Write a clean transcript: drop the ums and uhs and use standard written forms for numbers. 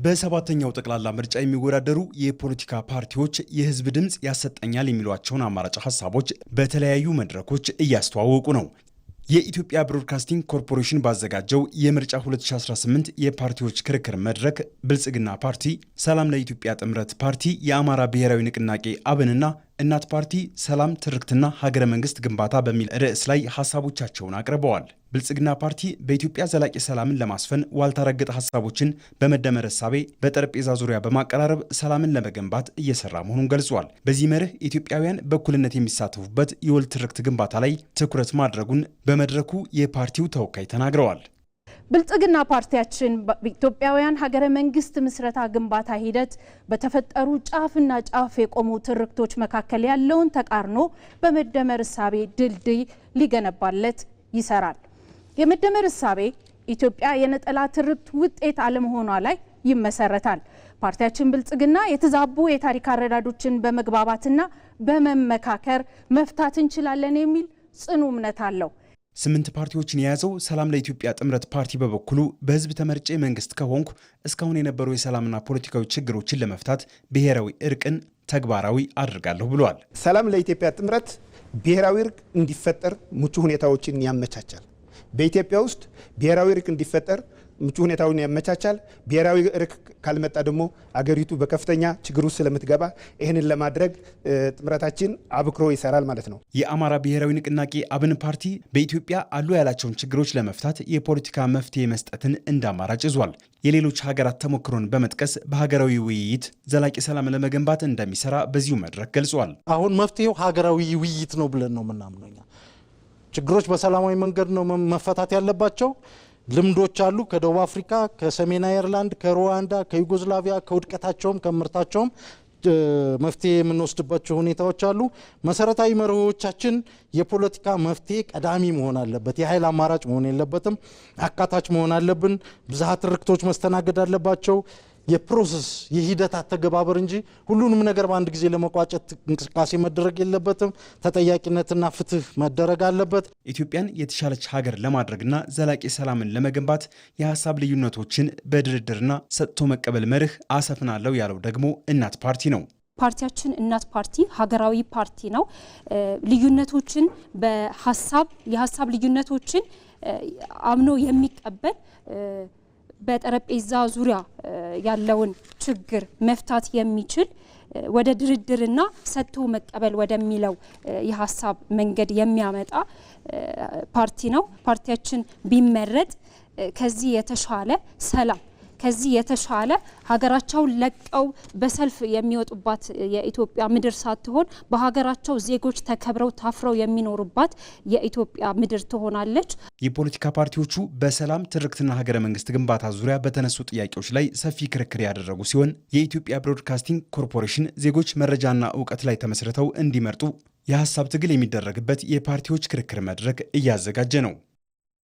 በሰባተኛው ጠቅላላ ምርጫ የሚወዳደሩ የፖለቲካ ፓርቲዎች የህዝብ ድምጽ ያሰጠኛል የሚሏቸውን አማራጭ ሀሳቦች በተለያዩ መድረኮች እያስተዋወቁ ነው። የኢትዮጵያ ብሮድካስቲንግ ኮርፖሬሽን ባዘጋጀው የምርጫ 2018 የፓርቲዎች ክርክር መድረክ ብልጽግና ፓርቲ፣ ሰላም ለኢትዮጵያ ጥምረት ፓርቲ፣ የአማራ ብሔራዊ ንቅናቄ አብንና እናት ፓርቲ ሰላም ትርክትና ሀገረ መንግስት ግንባታ በሚል ርዕስ ላይ ሀሳቦቻቸውን አቅርበዋል። ብልጽግና ፓርቲ በኢትዮጵያ ዘላቂ ሰላምን ለማስፈን ዋልታ ረገጥ ሀሳቦችን በመደመር እሳቤ በጠረጴዛ ዙሪያ በማቀራረብ ሰላምን ለመገንባት እየሰራ መሆኑን ገልጿል። በዚህ መርህ ኢትዮጵያውያን በእኩልነት የሚሳተፉበት የወል ትርክት ግንባታ ላይ ትኩረት ማድረጉን በመድረኩ የፓርቲው ተወካይ ተናግረዋል። ብልጽግና ፓርቲያችን በኢትዮጵያውያን ሀገረ መንግስት ምስረታ ግንባታ ሂደት በተፈጠሩ ጫፍና ጫፍ የቆሙ ትርክቶች መካከል ያለውን ተቃርኖ በመደመር እሳቤ ድልድይ ሊገነባለት ይሰራል። የመደመር እሳቤ ኢትዮጵያ የነጠላ ትርክት ውጤት አለመሆኗ ላይ ይመሰረታል። ፓርቲያችን ብልጽግና የተዛቡ የታሪክ አረዳዶችን በመግባባትና በመመካከር መፍታት እንችላለን የሚል ጽኑ እምነት አለው። 8 ፓርቲዎችን የያዘው ሰላም ለኢትዮጵያ ጥምረት ፓርቲ በበኩሉ በህዝብ ተመርጬ መንግስት ከሆንኩ እስካሁን የነበሩ የሰላምና ፖለቲካዊ ችግሮችን ለመፍታት ብሔራዊ እርቅን ተግባራዊ አድርጋለሁ ብሏል። ሰላም ለኢትዮጵያ ጥምረት ብሔራዊ እርቅ እንዲፈጠር ምቹ ሁኔታዎችን ያመቻቻል። በኢትዮጵያ ውስጥ ብሔራዊ እርቅ እንዲፈጠር ምቹ ሁኔታውን ያመቻቻል። ብሔራዊ እርቅ ካልመጣ ደግሞ አገሪቱ በከፍተኛ ችግር ውስጥ ስለምትገባ ይህንን ለማድረግ ጥምረታችን አብክሮ ይሰራል ማለት ነው። የአማራ ብሔራዊ ንቅናቄ አብን ፓርቲ በኢትዮጵያ አሉ ያላቸውን ችግሮች ለመፍታት የፖለቲካ መፍትሄ መስጠትን እንደ አማራጭ ይዟል። የሌሎች ሀገራት ተሞክሮን በመጥቀስ በሀገራዊ ውይይት ዘላቂ ሰላም ለመገንባት እንደሚሰራ በዚሁ መድረክ ገልጿል። አሁን መፍትሄው ሀገራዊ ውይይት ነው ብለን ነው የምናምነው። ችግሮች በሰላማዊ መንገድ ነው መፈታት ያለባቸው። ልምዶች አሉ። ከደቡብ አፍሪካ፣ ከሰሜን አየርላንድ፣ ከሩዋንዳ፣ ከዩጎዝላቪያ ከውድቀታቸውም ከምርታቸውም መፍትሄ የምንወስድባቸው ሁኔታዎች አሉ። መሰረታዊ መርሆቻችን የፖለቲካ መፍትሄ ቀዳሚ መሆን አለበት። የኃይል አማራጭ መሆን የለበትም። አካታች መሆን አለብን። ብዝሃ ትርክቶች መስተናገድ አለባቸው። የፕሮሰስ የሂደት አተገባበር እንጂ ሁሉንም ነገር በአንድ ጊዜ ለመቋጨት እንቅስቃሴ መደረግ የለበትም። ተጠያቂነትና ፍትህ መደረግ አለበት። ኢትዮጵያን የተሻለች ሀገር ለማድረግና ዘላቂ ሰላምን ለመገንባት የሀሳብ ልዩነቶችን በድርድርና ሰጥቶ መቀበል መርህ አሰፍናለሁ ያለው ደግሞ እናት ፓርቲ ነው። ፓርቲያችን እናት ፓርቲ ሀገራዊ ፓርቲ ነው። ልዩነቶችን የሀሳብ ልዩነቶችን አምኖ የሚቀበል በጠረጴዛ ዙሪያ ያለውን ችግር መፍታት የሚችል ወደ ድርድርና ሰጥቶ መቀበል ወደሚለው የሀሳብ መንገድ የሚያመጣ ፓርቲ ነው። ፓርቲያችን ቢመረጥ ከዚህ የተሻለ ሰላም፣ ከዚህ የተሻለ ሀገራቸውን ለቀው በሰልፍ የሚወጡባት የኢትዮጵያ ምድር ሳትሆን በሀገራቸው ዜጎች ተከብረው ታፍረው የሚኖሩባት የኢትዮጵያ ምድር ትሆናለች። የፖለቲካ ፓርቲዎቹ በሰላም ትርክትና ሀገረ መንግስት ግንባታ ዙሪያ በተነሱ ጥያቄዎች ላይ ሰፊ ክርክር ያደረጉ ሲሆን የኢትዮጵያ ብሮድካስቲንግ ኮርፖሬሽን ዜጎች መረጃና እውቀት ላይ ተመስርተው እንዲመርጡ የሀሳብ ትግል የሚደረግበት የፓርቲዎች ክርክር መድረክ እያዘጋጀ ነው።